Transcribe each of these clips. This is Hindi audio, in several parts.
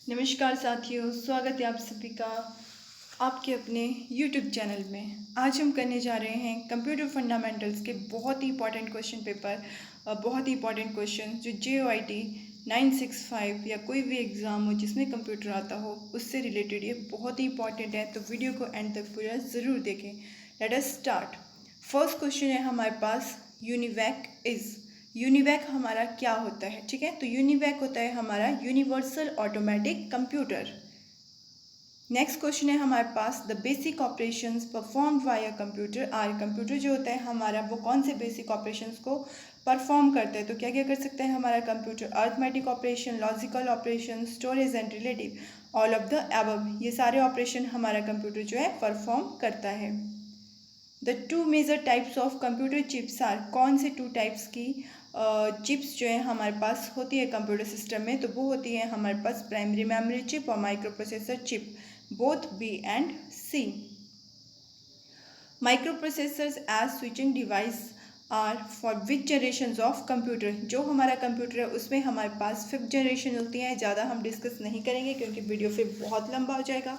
नमस्कार साथियों, स्वागत है आप सभी का आपके अपने YouTube चैनल में। आज हम करने जा रहे हैं कंप्यूटर फंडामेंटल्स के बहुत ही इंपॉर्टेंट क्वेश्चन पेपर बहुत ही इंपॉर्टेंट क्वेश्चन जो JOIT 965 या कोई भी एग्ज़ाम हो जिसमें कंप्यूटर आता हो उससे रिलेटेड ये बहुत ही इंपॉर्टेंट है, तो वीडियो को एंड तक पूरा ज़रूर देखें। Let us start. First question है हमारे पास, यूनिवैक हमारा क्या होता है। ठीक है, तो यूनिवैक होता है हमारा universal automatic computer. Next question है हमारे पास, the basic operations performed by a computer are. Computer जो होता है हमारा वो कौन से बेसिक ऑपरेशंस को परफॉर्म करता है, तो क्या क्या कर सकता है हमारा computer. Arithmetic operation, logical operation, storage and relative, all of the above. ये सारे ऑपरेशन हमारा कंप्यूटर जो है परफॉर्म करता है। The two major types of computer chips are. कौन से टू टाइप्स की चिप्स जो है हमारे पास होती है कंप्यूटर सिस्टम में, तो वो होती है हमारे पास प्राइमरी मेमोरी चिप और microprocessor chip, both B and C. Microprocessors as switching device are for which generation of computer. जो हमारा कंप्यूटर है उसमें हमारे पास 5th जनरेशन होती है। ज़्यादा हम डिस्कस नहीं करेंगे क्योंकि वीडियो फिर बहुत लंबा हो जाएगा।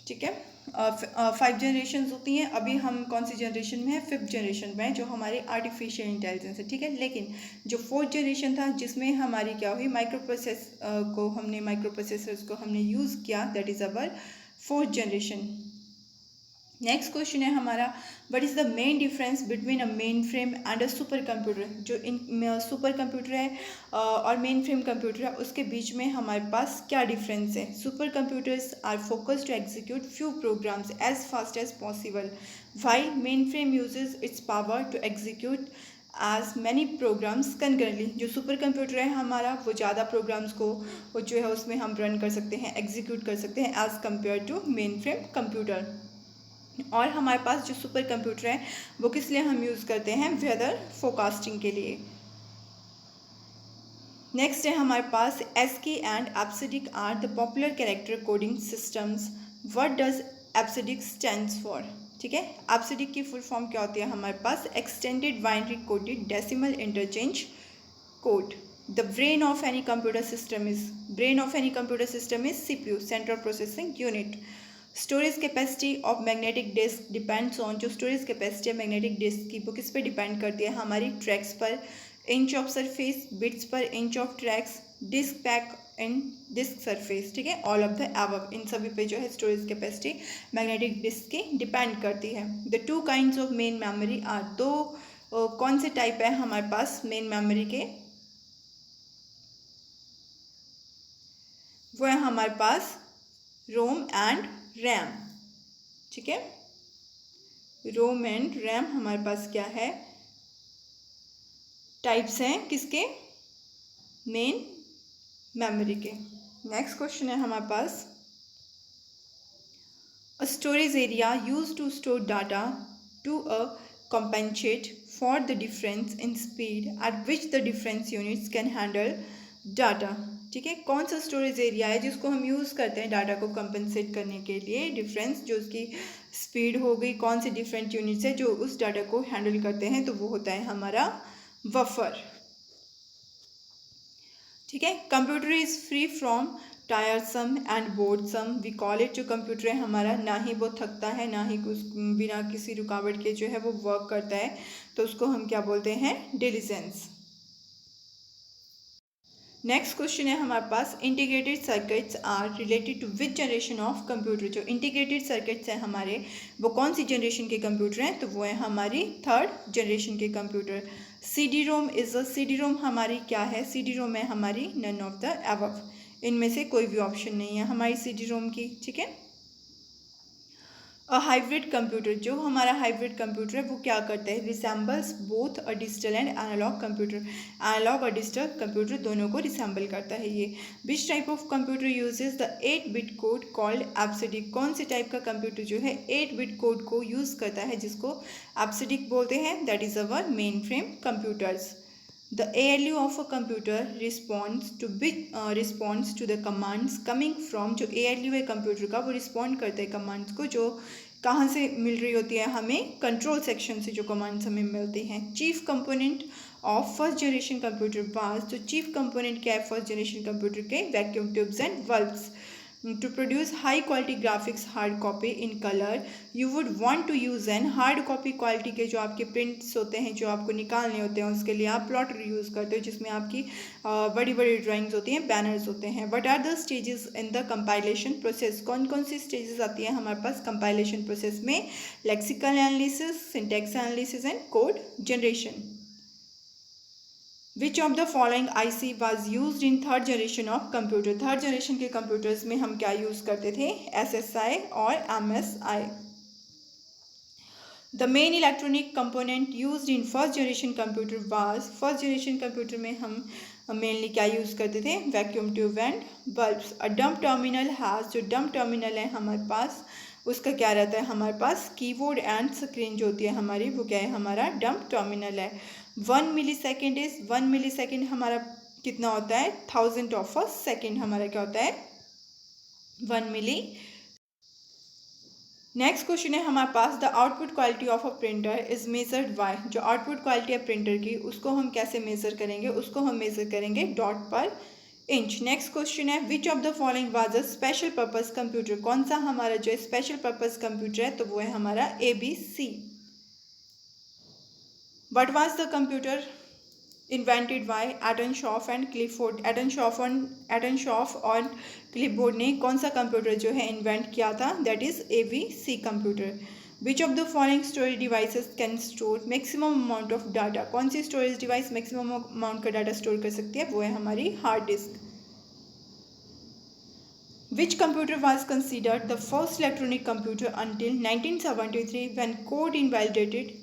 ठीक है, 5 जनरेशन होती हैं। अभी हम कौन सी जनरेशन में है, 5th जनरेशन में है, जो हमारी आर्टिफिशियल इंटेलिजेंस है। ठीक है, लेकिन जो 4th जनरेशन था जिसमें हमारी क्या हुई, माइक्रो प्रोसेसर्स को हमने यूज़ किया, that is our 4th generation. Next question है हमारा, what is the main difference between a main frame and a super computer. जो इन सुपर कंप्यूटर है और मेन फ्रेम कंप्यूटर है उसके बीच में हमारे पास क्या डिफरेंस है। Supercomputers are focused to execute few programs as fast as possible, while mainframe uses its power to execute as many programs concurrently. जो सुपर कंप्यूटर है हमारा वो ज़्यादा प्रोग्राम्स को वो जो है उसमें हम रन कर सकते हैं, एग्जीक्यूट कर सकते हैं as compare to mainframe computer. और हमारे पास जो सुपर कंप्यूटर है वो किस लिए हम यूज़ करते हैं, वेदर फोरकास्टिंग के लिए। नेक्स्ट है हमारे पास, ASCII and EBCDIC are the popular character coding systems, what does EBCDIC stands for. ठीक है, एब्सिडिक की फुल फॉर्म क्या होती है हमारे पास, extended binary coded decimal interchange code. The brain of any computer system is CPU, central processing unit. Storage capacity of magnetic disk depends on. जो स्टोरेज कैपेसिटी है मैग्नेटिक डिस्क की वो किस पे डिपेंड करती है, हमारी ट्रैक्स पर, इंच ऑफ सरफेस, बिट्स पर inch of tracks, disk pack in disk surface. ठीक है, ऑल ऑफ द अबव, इन सभी पे जो है स्टोरेज कैपेसिटी मैग्नेटिक डिस्क की डिपेंड करती है। The two kinds of main memory are. दो कौन से टाइप है हमारे पास मेन मेमोरी के, वो है हमारे पास रोम एंड रैम। ठीक है, रोम एंड रैम हमारे पास क्या है, टाइप्स हैं किसके, मेन मेमोरी के। नेक्स्ट क्वेश्चन है हमारे पास, a storage area use to store data to a compensate for the difference in speed at which the difference units can handle data। ठीक है, कौन सा स्टोरेज एरिया है जिसको हम यूज़ करते हैं डाटा को कंपनसेट करने के लिए, डिफरेंस जो उसकी स्पीड हो गई, कौन से डिफरेंट यूनिट्स है जो उस डाटा को हैंडल करते हैं, तो वो होता है हमारा बफर। ठीक है, computer is free from tiresome and boredsome we call it. जो कंप्यूटर है हमारा ना ही वो थकता है ना ही बिना किसी रुकावट के जो है वो वर्क करता है, तो उसको हम क्या बोलते हैं, डिलीजेंस। नेक्स्ट क्वेश्चन है हमारे पास, integrated circuits are related to which generation of computer. जो इंटीग्रेटेड सर्किट्स हैं हमारे वो कौन सी जनरेशन के कंप्यूटर हैं, तो वो है हमारी 3rd जनरेशन के कंप्यूटर। CD रोम हमारी क्या है, CD रोम है हमारी नन ऑफ द अबव, इनमें से कोई भी ऑप्शन नहीं है हमारी CD रोम की। ठीक है, हाइब्रिड कंप्यूटर, जो हमारा हाइब्रिड कंप्यूटर है वो क्या करता है, resembles both a digital and analog computer. Analog और डिजिटल कंप्यूटर दोनों को रिसेंबल करता है ये। Which type of computer uses the 8-bit code called EBCDIC. कौन से टाइप का कंप्यूटर जो है 8-bit कोड को यूज़ करता है जिसको एब्सिडिक बोलते हैं, that is our main frame computers. The ALU of a computer responds to the commands coming from। जो ALU है कंप्यूटर का वो रिस्पॉन्ड करता है कमांड्स को जो कहाँ से मिल रही होती है हमें, कंट्रोल सेक्शन से जो कमांड्स हमें मिलती हैं। Chief component of first generation computer was, तो चीफ कंपोनेंट क्या है फर्स्ट जनरेशन कंप्यूटर के, vacuum tubes and bulbs. To produce high quality graphics hard copy in color, you would want to use an hard copy quality के जो आपके prints होते हैं जो आपको निकालने होते हैं उसके लिए आप plotter यूज़ करते हो जिसमें आपकी बड़ी बड़ी ड्राइंग्स होती हैं, बैनर्स होते हैं. What are the stages in the compilation process? कौन कौन सी स्टेजेस आती हैं हमारे पास compilation process में? Lexical analysis, syntax analysis and code generation. Which of the following IC was used in third generation of computer? Third generation के कंप्यूटर्स में हम क्या यूज़ करते थे? SSI और MSI. The main electronic component used in first generation computer was, first generation computer में हम मेनली क्या यूज़ करते थे? Vacuum tube and bulbs. A dumb terminal has, जो डम्प टर्मिनल है हमारे पास उसका क्या रहता है हमारे पास? कीबोर्ड एंड स्क्रीन जो होती है हमारी वो क्या है? हमारा डम्प टर्मिनल है. 1 मिलीसेकेंड इज, 1 मिलीसेकेंड हमारा कितना होता है? 1000 ऑफ अ सेकेंड हमारा क्या होता है? 1 मिली. नेक्स्ट क्वेश्चन है हमारे पास, the output quality of a printer is measured by, जो आउटपुट क्वालिटी है प्रिंटर की उसको हम कैसे मेजर करेंगे? उसको हम मेजर करेंगे डॉट पर इंच. नेक्स्ट क्वेश्चन है, which of the following was a special purpose computer, कौन सा हमारा जो स्पेशल पर्पस कंप्यूटर है? तो वो है हमारा ABC. What was the computer invented by Earnshaw and Clifford? Earnshaw और क्लिफोर्ड ने कौन सा कंप्यूटर जो है इन्वेंट किया था? That is ABC computer. Which of the following storage devices can store maximum amount of data? कौन सी स्टोरेज डिवाइस मैक्सिमम अमाउंट का डाटा स्टोर कर सकती है? वो है हमारी hard disk. Which computer was considered the first electronic computer until 1973 when code invalidated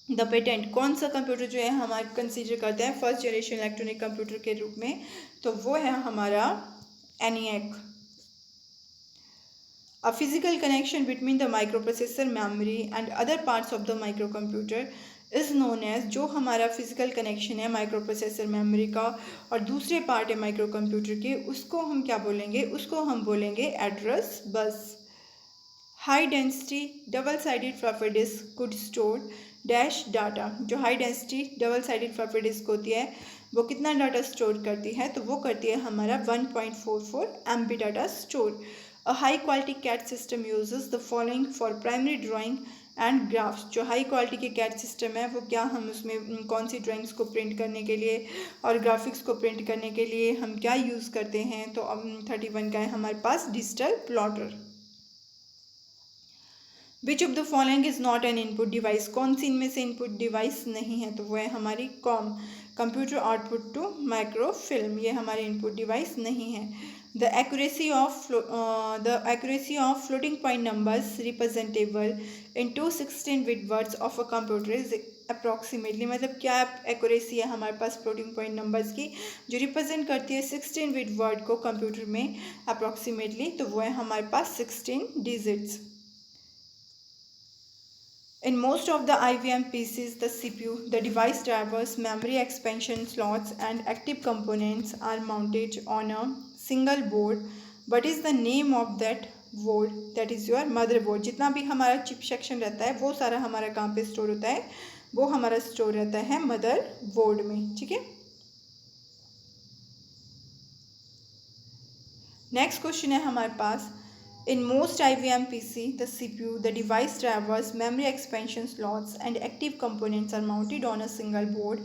the patent? कौन सा कंप्यूटर जो है हमारे कंसीडर करते हैं फर्स्ट जनरेशन इलेक्ट्रॉनिक कंप्यूटर के रूप में? तो वो है हमारा ENIAC. A physical connection between the microprocessor memory and other parts of the microcomputer is known as, जो हमारा फिजिकल कनेक्शन है माइक्रो प्रोसेसर मेमोरी का और दूसरे पार्ट है माइक्रो कंप्यूटर के, उसको हम क्या बोलेंगे? उसको हम बोलेंगे address bus. High density double sided floppy disk could store dash data, जो high density double sided floppy disk होती है वो कितना डाटा स्टोर करती है? तो वो करती है हमारा 1.44 MB data store. A high quality CAD system uses the following for primary drawing and graphs, जो हाई क्वालिटी के कैट सिस्टम है वो क्या, हम उसमें कौन सी ड्राइंग्स को प्रिंट करने के लिए और ग्राफिक्स को प्रिंट करने के लिए हम क्या यूज़ करते हैं? तो 31 का है हमारे पास digital plotter. Which of the following is not an input device, कौन सी इनमें से इनपुट डिवाइस नहीं है? तो वो है हमारी COM, computer output to microfilm, ये हमारी इनपुट डिवाइस नहीं है. The accuracy of floating point numbers representable into 16 bit words of a computer is approximately, मतलब क्या एक्यूरेसी है हमारे पास फ्लोटिंग पॉइंट नंबर्स की जो रिप्रेजेंट करती है 16 बिट वर्ड को कंप्यूटर में अप्रॉक्सीमेटली? तो वो है हमारे पास 16 digits. In most of the IBM PCs, the CPU, the device drivers, memory expansion slots, and active components are mounted on a single board. What is the name of that board? That is your motherboard. जितना भी हमारा चिप सेक्शन रहता है वो सारा हमारा कहाँ पे स्टोर होता है? वो हमारा स्टोर रहता है मदरबोर्ड में. ठीक है. नेक्स्ट क्वेश्चन है हमारे पास, in most IBM PC, the CPU, the device drivers, memory expansion slots, and active components are mounted on a single board.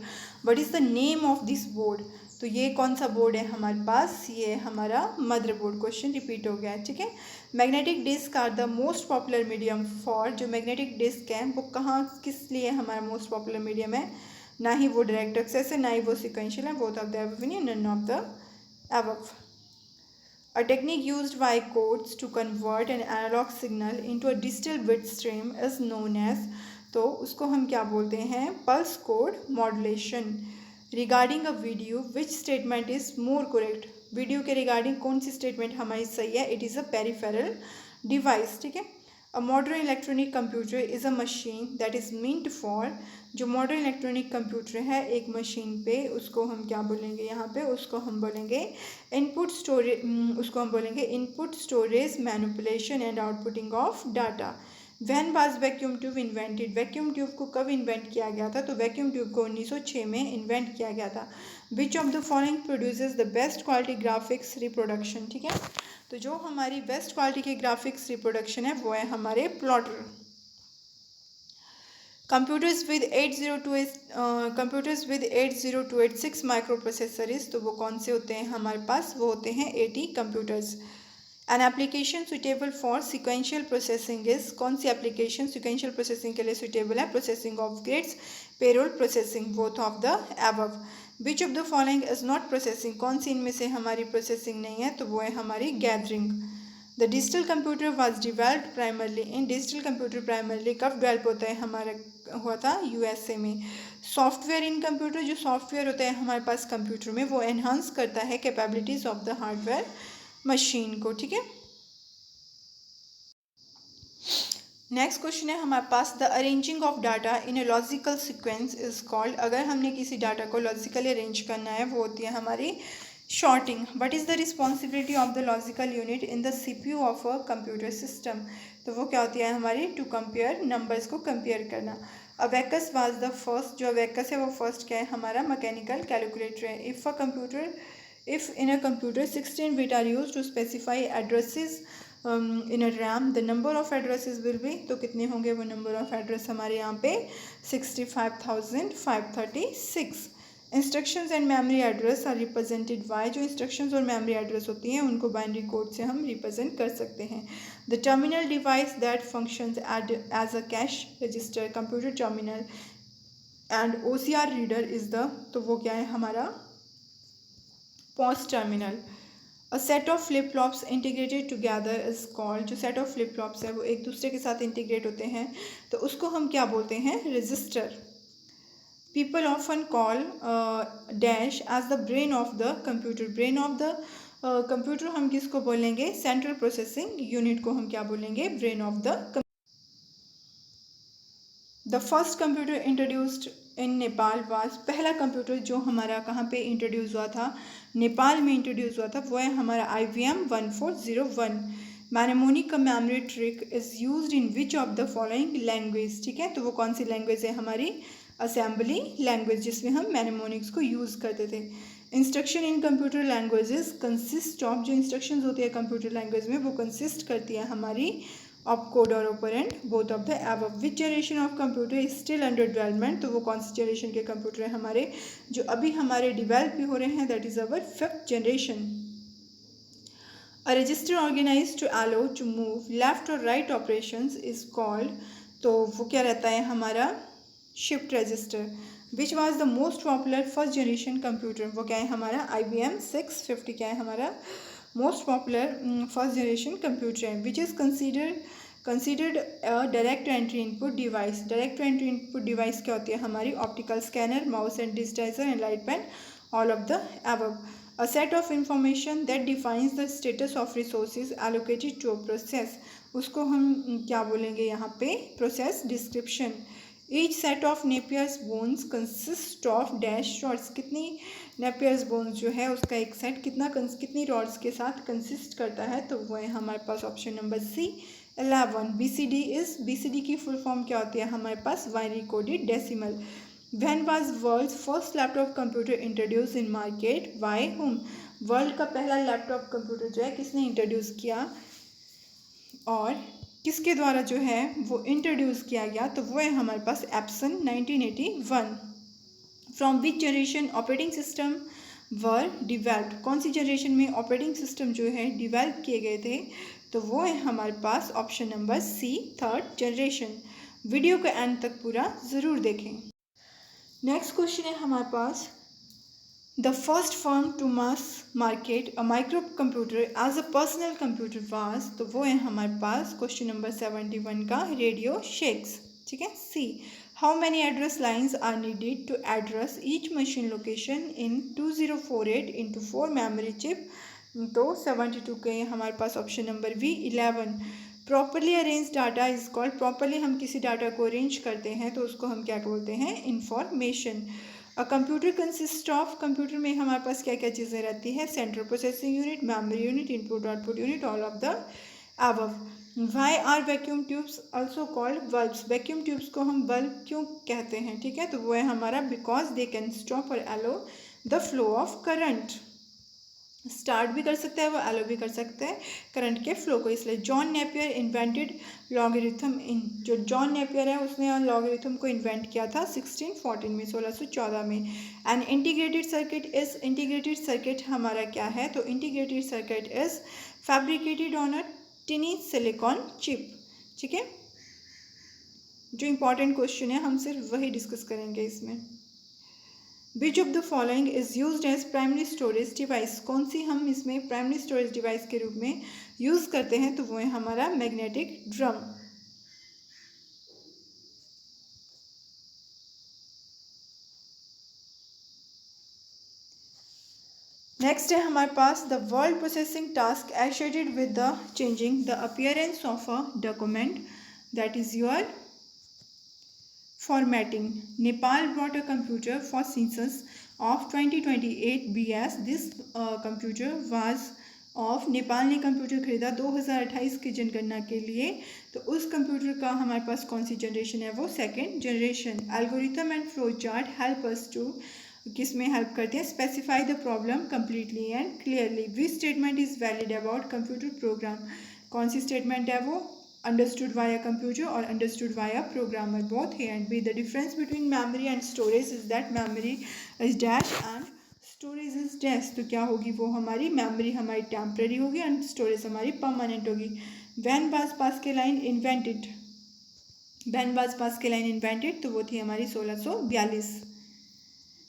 What is the name of this board? तो ये कौन सा बोर्ड है हमारे पास? ये हमारा मदरबोर्ड. क्वेश्चन रिपीट हो गया है. ठीक है. Magnetic disk are the most popular medium for, जो मैग्नेटिक डिस्क है वो कहाँ किस लिए हमारा मोस्ट पॉपुलर मीडियम है? ना ही वो डायरेक्ट एक्सेस है ना ही वो सिक्वेंशियल है. Both of the above, none of the above. A technique used by codes to convert an analog signal into a digital bit stream is known as, तो उसको हम क्या बोलते हैं? Pulse code modulation. Regarding a video which statement is more correct, video के रिगार्डिंग कौन सी स्टेटमेंट हमारी सही है? It is a peripheral device. ठीक है. A modern electronic computer is a machine that is meant for, जो मॉडर्न इलेक्ट्रॉनिक कंप्यूटर है एक मशीन पे उसको हम क्या बोलेंगे यहाँ पे? उसको हम बोलेंगे इनपुट स्टोरेज, उसको हम बोलेंगे input storage manipulation and outputting of data. When was vacuum tube invented, vacuum tube को कब इन्वेंट किया गया था? तो वैक्यूम ट्यूब को 1906 में इन्वेंट किया गया था। विच of the following produces the best quality graphics reproduction, ठीक है, तो जो हमारी बेस्ट क्वालिटी की ग्राफिक्स रिप्रोडक्शन है वो है हमारे प्लॉटर। कंप्यूटर्स विद 80286 माइक्रो प्रोसेसरीज, तो वो कौन से होते हैं हमारे पास? वो होते हैं 80 computers. An application suitable for sequential processing is, कौन सी एप्लीकेशन सिक्वेंशियल प्रोसेसिंग के लिए सुटेबल है? Processing of grades, payroll processing, both of the above. Which of the following is not processing, कौन सी इनमें से हमारी प्रोसेसिंग नहीं है? तो वो है हमारी gathering. The digital computer was developed primarily in, digital computer primarily कब डेवलप होता है हमारा? हुआ था यूएसए में। सॉफ्टवेयर इन कंप्यूटर, जो सॉफ्टवेयर होता है हमारे पास कंप्यूटर में वो एनहांस करता है capabilities of the hardware machine को, ठीक है। नेक्स्ट क्वेश्चन है हमारे पास, the arranging of data in a logical sequence is called, अगर हमने किसी डाटा को लॉजिकली अरेंज करना है वो होती है हमारी sorting. What is the responsibility of the logical unit in the CPU of a computer system, तो वो क्या होती है हमारी? टू कंपेयर, नंबर्स को कंपेयर करना। अबेकस वाज द फर्स्ट, जो अबेकस है वो फर्स्ट क्या है हमारा? मैकेनिकल कैलकुलेटर है। If in a computer 16 bit are use to specify addresses in a RAM, the number of addresses will be, तो कितने होंगे वो नंबर ऑफ एड्रेस हमारे यहाँ पे? 65,536। Instructions and memory address are represented by, जो इंस्ट्रक्शंस और मेमोरी एड्रेस होती हैं उनको बाइनरी कोड से हम रिप्रेजेंट कर सकते हैं। The terminal device that functions as a cash register, computer terminal and OCR reader is the, तो वो क्या है हमारा? POS terminal. A set of flip flops integrated together is called, जो सेट ऑफ फ्लिप फ्लॉप्स है वो एक दूसरे के साथ इंटीग्रेट होते हैं तो उसको हम क्या बोलते हैं? Register. People often call dash as the brain of the computer, brain of the computer हम किसको बोलेंगे? सेंट्रल प्रोसेसिंग यूनिट को हम क्या बोलेंगे? Brain of the first computer introduced in Nepal was, पहला कंप्यूटर जो हमारा कहाँ पे इंट्रोड्यूस हुआ था? नेपाल में इंट्रोड्यूस हुआ था, वो है हमारा IBM 1401। मैनेमोनिक का memory trick is used in which of the following language, ठीक है, तो वो कौन सी लैंग्वेज है हमारी? असेंबली लैंग्वेज, जिसमें हम मैनेमोनिक्स को यूज़ करते थे। Instruction in computer languages consist of, जो इंस्ट्रक्शंस होती है कंप्यूटर लैंग्वेज में वो कंसिस्ट करती है हमारी ऑपकोड और operand, both of the above. Which generation of computer is still under development, तो वो कौन सी जनरेशन के कंप्यूटर है हमारे जो अभी हमारे डिवेल्प भी हो रहे हैं? That is our 5th generation. A register organise to allow to move left और राइट ऑपरेशंस इज कॉल्ड, तो वो क्या रहता है हमारा? Shift register. Which was the most popular first generation computer, वो क्या है हमारा? IBM 650 क्या है हमारा? Most popular first generation computer है। Which is considered a direct entry input device, direct entry input device क्या होती है हमारी? Optical scanner, mouse and digitizer and light pen, all of the above. A set of information that defines the status of resources allocated to a process, उसको हम क्या बोलेंगे यहाँ पे? Process description. Each set of Napier's bones consist of dash rods, कितनी नेपियर्स बोन्स जो है उसका एक सेट कितनी रॉड्स के साथ कंसिस्ट करता है? तो वो है हमारे पास ऑप्शन नंबर C 11। BCD की फुल फॉर्म क्या होती है हमारे पास? Binary coded decimal. When was world's first laptop computer introduced in market? By whom? World का पहला लैपटॉप कंप्यूटर जो है किसने इंट्रोड्यूस किया और किसके द्वारा जो है वो इंट्रोड्यूस किया गया? तो वो है हमारे पास Epson 1981। From which generation operating system were developed, कौन सी जनरेशन में ऑपरेटिंग सिस्टम जो है डिवेल्प किए गए थे? तो वो है हमारे पास option number C 3rd generation. Video के एंड तक पूरा ज़रूर देखें। नेक्स्ट क्वेश्चन है हमारे पास, the first firm to mass market a micro computer as a personal computer was, तो वो है हमारे पास क्वेश्चन नंबर 71 का रेडियो शेक्स, ठीक है। C, how many address lines are needed to address each machine location in 2048x4 memory chip, तो 72 के हमारे पास option number B 11। Properly arrange data is called, properly हम किसी डाटा को अरेंज करते हैं तो उसको हम क्या बोलते हैं? Information. A computer consist of, computer में हमारे पास क्या क्या चीज़ें रहती है? Central processing unit, memory unit, input output unit, all of the above. Why are vacuum tubes also called bulbs, vacuum tubes को हम बल्ब क्यों कहते हैं, ठीक है, तो वो है हमारा बिकॉज दे कैन स्टॉप और अलो the flow of current, start भी कर सकता है वो, अलो भी कर सकता है करंट के फ्लो को, इसलिए जॉन नेपियर इन्वेंटेड लॉगरिथम इन, जो जॉन नेपियर है उसने लॉगरिथम को इन्वेंट किया था 1614 में, 1614 में। And integrated circuit is, integrated circuit हमारा क्या है, तो integrated circuit is fabricated on a टिनी silicon chip, ठीक है। जो इंपॉर्टेंट क्वेश्चन है हम सिर्फ वही डिस्कस करेंगे इसमें। Which of the following is use as primary storage device, कौन सी हम इसमें प्राइमरी स्टोरेज डिवाइस के रूप में यूज करते हैं, तो वो है हमारा मैग्नेटिक ड्रम। नेक्स्ट है हमारे पास the word processing task associated with the changing the appearance of a document that is your formatting. Nepal brought a computer for census of 2028 BS. This computer was of, Nepal ने कंप्यूटर खरीदा 2028 की जनगणना के लिए, तो उस कंप्यूटर का हमारे पास कौन सी जनरेशन है, वो second generation. Algorithm and flow chart help us to, किस में हेल्प करते हैं, specify the problem completely and clearly. Which statement is valid about computer program, कौन सी स्टेटमेंट है वो, understood via computer or understood via programmer, both A and B. The difference between memory and storage is that memory is dash and storage is dash, तो क्या होगी वो हमारी memory हमारी temporary होगी and storage हमारी permanent होगी। Van Pascaline invented, Van Pascaline invented, तो वो थी हमारी 1642।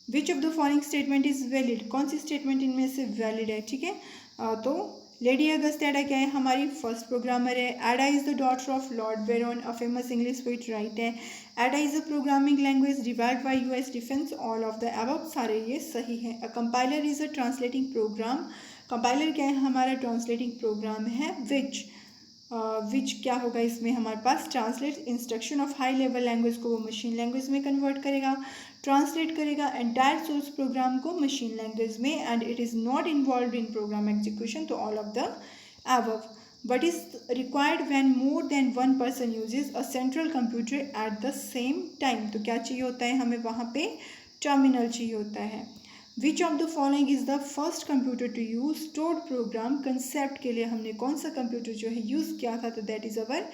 Which of the following statement is valid, कौन सी statement इनमें से valid है, ठीक है, तो लेडी अगस्त एडा क्या है, हमारी फर्स्ट प्रोग्रामर है। Ada is the daughter of Lord Byron, a famous English poet right है। Ada is a programming language developed by US defence, all of the above सारे ये सही है। A compiler is a translating program, compiler क्या है, हमारा ट्रांसलेटिंग प्रोग्राम है। विच क्या होगा इसमें हमारे पास, translate instruction of high level language को वो मशीन लैंग्वेज में कन्वर्ट करेगा, ट्रांसलेट करेगा एंटायर सोर्स प्रोग्राम को मशीन लैंग्वेज में, and it is not involve in program execution, तो all of the above. What is required when more than one person uses a central computer at the same time, तो क्या चाहिए होता है हमें वहाँ पे, टर्मिनल चाहिए होता है। Which of the following is the first computer to use stored program concept, के लिए हमने कौन सा कंप्यूटर जो है यूज़ किया था, तो that is our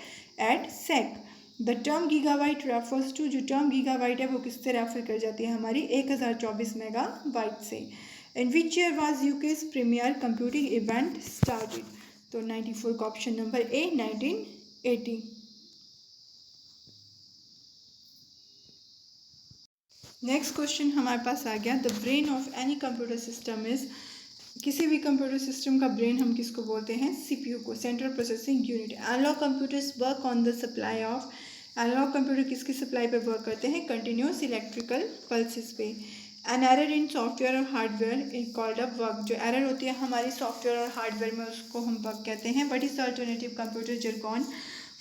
ADSEC। The term gigabyte refers to, जो टर्म गीगाबाइट है वो किससे रेफर कर जाती है, हमारी 1024 मेगाबाइट से। In which year was UK's premier computing event started, तो 94 का option number A 1980। Next question हमारे पास आ गया, the brain of any computer system is, किसी भी कंप्यूटर सिस्टम का ब्रेन हम किसको बोलते हैं, सीपीयू को, central processing unit. Analog computers work on the supply of, analog computer किसकी सप्लाई पे वर्क करते हैं, कंटिन्यूस इलेक्ट्रिकल पल्सेस पे। एन एरर इन सॉफ्टवेयर और hardware is called a bug, जो एरर होती है हमारी सॉफ्टवेयर और हार्डवेयर में उसको हम बग कहते हैं। But is alternative computer Jurgen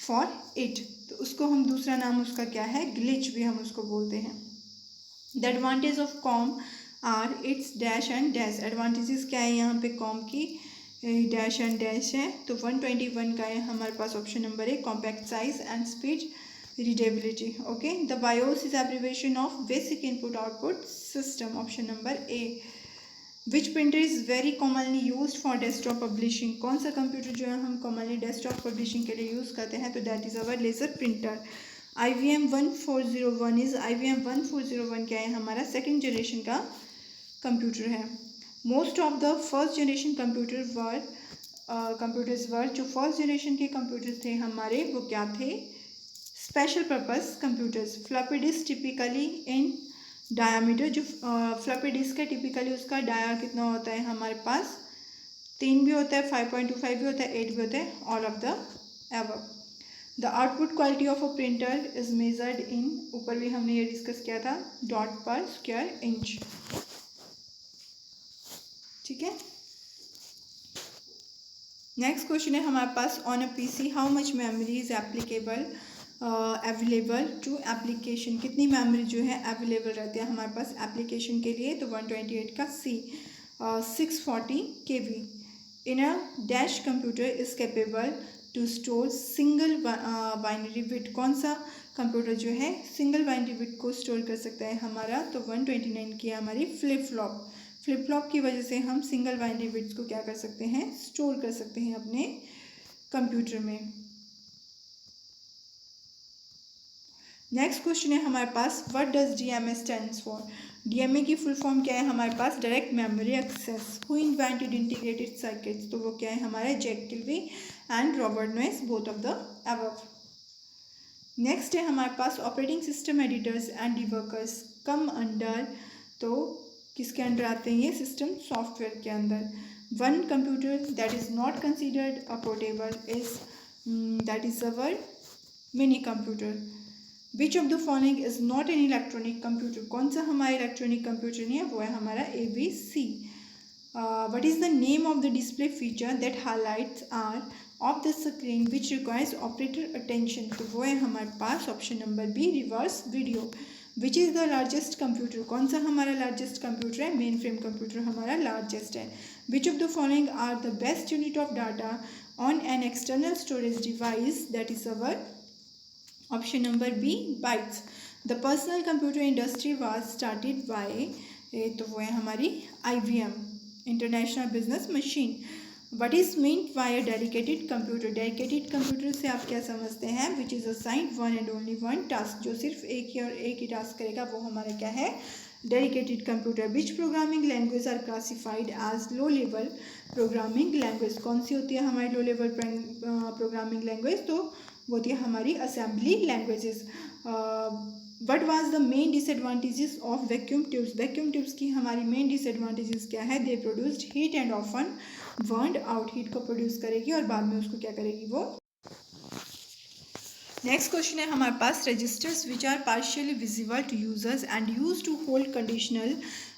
for it, तो उसको हम दूसरा नाम उसका क्या है, ग्लिच भी हम उसको बोलते हैं। The advantage of com are its dash and dash, advantages क्या है यहाँ पे कॉम की, डैश एंड डैश है, तो 121 का है हमारे पास option number A, compact size and speed readability. Okay, the BIOS is abbreviation of basic input output system, option number A. Which printer is very commonly used for desktop publishing, कौन सा कंप्यूटर जो है हम commonly desktop publishing के लिए यूज़ करते हैं, तो that is our laser printer। IBM 1401 is, IBM 1401 क्या है, हमारा सेकेंड जनरेशन का कंप्यूटर है। Most of the first generation computers वर, जो फर्स्ट जनरेशन के कंप्यूटर्स थे हमारे वो क्या थे, special purpose computers. Floppy disk typically इन डायामीटर, जो फ्लॉपी डिस्क है टिपिकली उसका डाया कितना होता है हमारे पास, 3 भी होता है, 5.25 भी होता है, 8 भी होता है, all of the above. The output quality of a printer is measured in, ऊपर भी हमने ये डिस्कस किया था, डॉट पर स्क्वायर इंच, ठीक है। नेक्स्ट क्वेश्चन है हमारे पास, on a PC how much memory is applicable available to application, कितनी मेमोरी जो है अवेलेबल रहती है हमारे पास एप्लीकेशन के लिए, तो 128 का C. 640 KB in a dash computer is capable to store single binary bit. कौन सा कंप्यूटर जो है सिंगल बाइनरी बिट को स्टोर कर सकता है हमारा? तो 129 की हमारी फ्लिप फ्लॉप। फ्लिप फ्लॉप की वजह से हम सिंगल बाइनरी बिट्स को क्या कर सकते हैं? स्टोर कर सकते हैं अपने कंप्यूटर में। नेक्स्ट क्वेश्चन है हमारे पास, what does DMA stands for? DMA की फुल फॉर्म क्या है हमारे पास? Direct memory access. Who invented integrated circuits? तो वो क्या है हमारे? Jack Kilby and Robert Noyce, both of the above. Next है हमारे पास, operating system editors and debuggers come under. तो किसके अंडर आते हैं ये? सिस्टम सॉफ्टवेयर के अंदर। One computer that is not considered a portable is that is our mini computer. Which of the following is not an electronic computer? कौन सा हमारा इलेक्ट्रॉनिक कंप्यूटर नहीं है? वो है हमारा ABC। What is the name of the display feature that highlights are of the screen which requires operator attention? तो वो है हमारे पास option number B, reverse video. Which is the largest computer? कौन सा हमारा लार्जेस्ट कंप्यूटर है? मेन फ्रेम कंप्यूटर हमारा लार्जेस्ट है। Which of the following are the best unit of data on an external storage device? That is our option number B, bytes. The personal computer industry was started by, तो वो है हमारी IBM, international business machine. What is meant by a dedicated computer? Dedicated computer से आप क्या समझते हैं? Which is assigned one and only one task, जो सिर्फ एक ही टास्क करेगा, वो हमारा क्या है? Dedicated computer. Which programming language are classified as low level programming language? कौन सी होती है हमारी लो लेवल प्रोग्रामिंग लैंग्वेज? तो वो होती है हमारी assembly languages. What was the main disadvantages of vacuum tubes? Vacuum tubes की हमारी मेन डिसएडवांटेजेस क्या है? दे produced heat and often burned out. Heat को प्रोड्यूस करेगी और बाद में उसको क्या करेगी वो? नेक्स्ट क्वेश्चन है हमारे पास, registers which are partially visible to users and use to hold conditional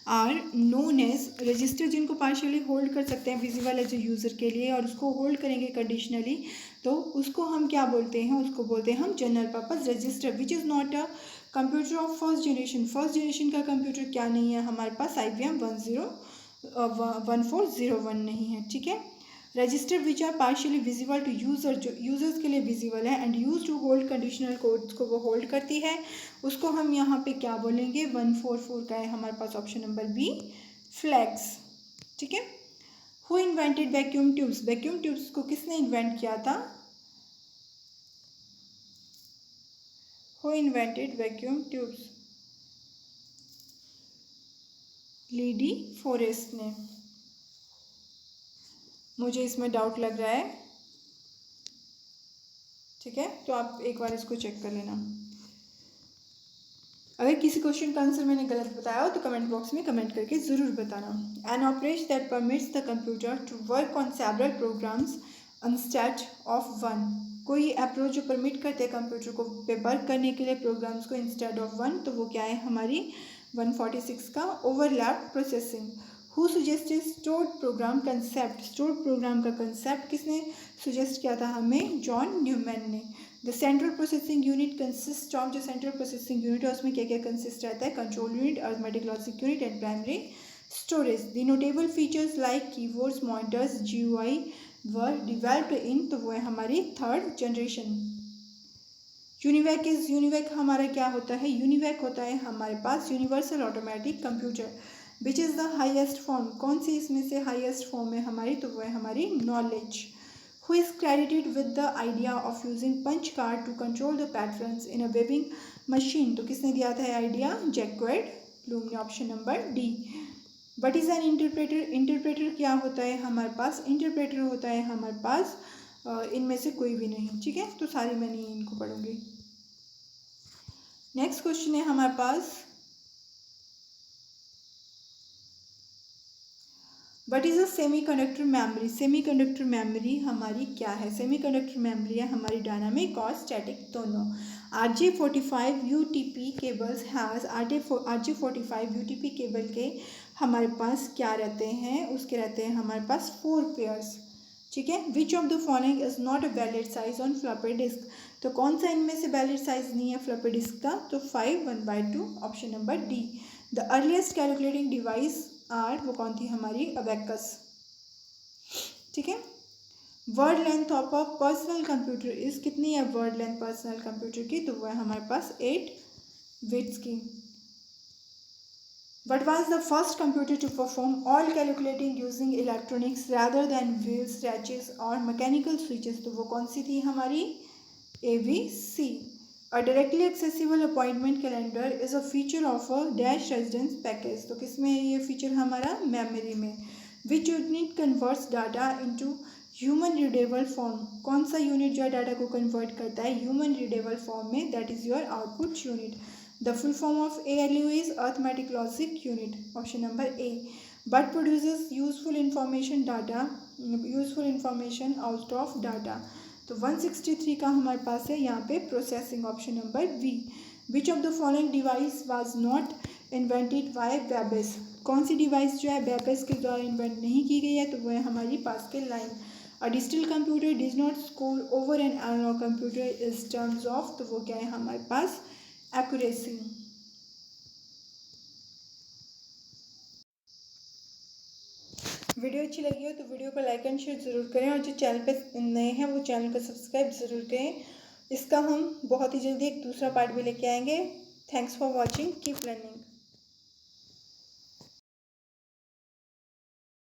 are known as. Register जिनको पार्शियली होल्ड कर सकते हैं विजिबल एज ए यूज़र के लिए और उसको होल्ड करेंगे कंडीशनली, तो उसको हम क्या बोलते हैं? उसको बोलते हैं हम general purpose register. Which is not a computer of first generation? First generation का कंप्यूटर क्या नहीं है हमारे पास? IBM 1401 नहीं है, ठीक है। Register which are partially visible to user, जो यूजर्स के लिए विजिबल है and use to hold conditional codes को वो होल्ड करती है, उसको हम यहाँ पे क्या बोलेंगे? 144 का है हमारे पास ऑप्शन नंबर बी, फ्लैग्स, ठीक है। Who invented vacuum tubes? Vacuum tubes को किसने इन्वेंट किया था? Who invented vacuum tubes? Lee De Forest ने। मुझे इसमें डाउट लग रहा है, ठीक है, तो आप एक बार इसको चेक कर लेना। अगर किसी क्वेश्चन का आंसर मैंने गलत बताया हो तो कमेंट बॉक्स में कमेंट करके ज़रूर बताना। An operation that permits the computer to work on several programs instead of one. कोई अप्रोच जो परमिट करते हैं कंप्यूटर को पे वर्क करने के लिए प्रोग्राम्स को इंस्टेड ऑफ वन, तो वो क्या है हमारी 146 का overlap processing. Who suggested stored program concept? Stored program का कंसेप्ट किसने सजेस्ट किया था हमें? जॉन न्यूमैन ने। The central processing unit consist of, जो सेंट्रल प्रोसेसिंग यूनिट है उसमें क्या क्या कंसिस्ट रहता है? Control unit, arithmetic logic unit and primary storage. The notable features like keyboards, monitors, GUI were developed in, तो वो है हमारी third generation. UNIVAC is, UNIVAC हमारा क्या होता है? यूनिवैक होता है हमारे पास universal automatic computer. Which is the highest form? कौन सी इसमें से हाईएस्ट फॉर्म है हमारी? तो वो है हमारी knowledge. Who is credited with the idea of using punch card to control the patterns in a webbing machine? तो किसने दिया था आइडिया? जैक्वेड ब्लूम ने, option number D. What is an interpreter? Interpreter क्या होता है हमारे पास? इंटरप्रेटर होता है हमारे पास इनमें से कोई भी नहीं, ठीक है, तो सारी मैं नहीं इनको पढ़ूंगी। नेक्स्ट क्वेश्चन है हमारे पास, what is a semiconductor memory? Semiconductor memory हमारी क्या है? सेमीकंडक्टर मेमोरी है हमारी डायनामिक और स्टैटिक दोनों। RJ45 UTP cables has RJ45 UTP cable के हमारे पास क्या रहते हैं? उसके रहते हैं हमारे पास 4 पेयर्स, ठीक है। Which of the following is not a valid size on floppy disk? तो कौन सा इनमें से वैलिड साइज नहीं है फ्लॉपी डिस्क का? तो 5 1/2, option number D. The earliest calculating device are, वो कौन थी हमारी? अबेकस, ठीक है। Word length of a personal computer is कितनी है वर्ड लेंथ पर्सनल कंप्यूटर की, तो वो है हमारे पास 8 बिट्स की। What was the first computer to perform all calculating using electronics rather than wheels, ratchets और mechanical switches, तो वो कौन सी थी हमारी ABC। A directly accessible appointment calendar is a feature of a dash residence package, तो किस में है ये फीचर हमारा मेमोरी में। Which unit converts data into human readable form, कौन सा यूनिट जो है डाटा को कन्वर्ट करता है ह्यूमन रीडेबल फॉर्म में, that is your output unit. The full form of ALU is arithmetic logic unit, option number A. But produces useful information data, useful information out of data, तो 163 का हमारे पास है यहाँ पे processing, option number B. Which of the following device was not invented by Babbage, कौन सी डिवाइस जो है बेबेज के द्वारा इन्वेंट नहीं की गई है, तो वो है हमारी Pascaline. A digital computer does not score over an analog computer is terms of, तो वो क्या है हमारे पास एक्यूरेसी। वीडियो अच्छी लगी हो तो वीडियो को लाइक एंड शेयर ज़रूर करें, और जो चैनल पे नए हैं वो चैनल को सब्सक्राइब ज़रूर करें। इसका हम बहुत ही जल्दी एक दूसरा पार्ट भी लेके आएंगे। Thanks for watching, keep learning.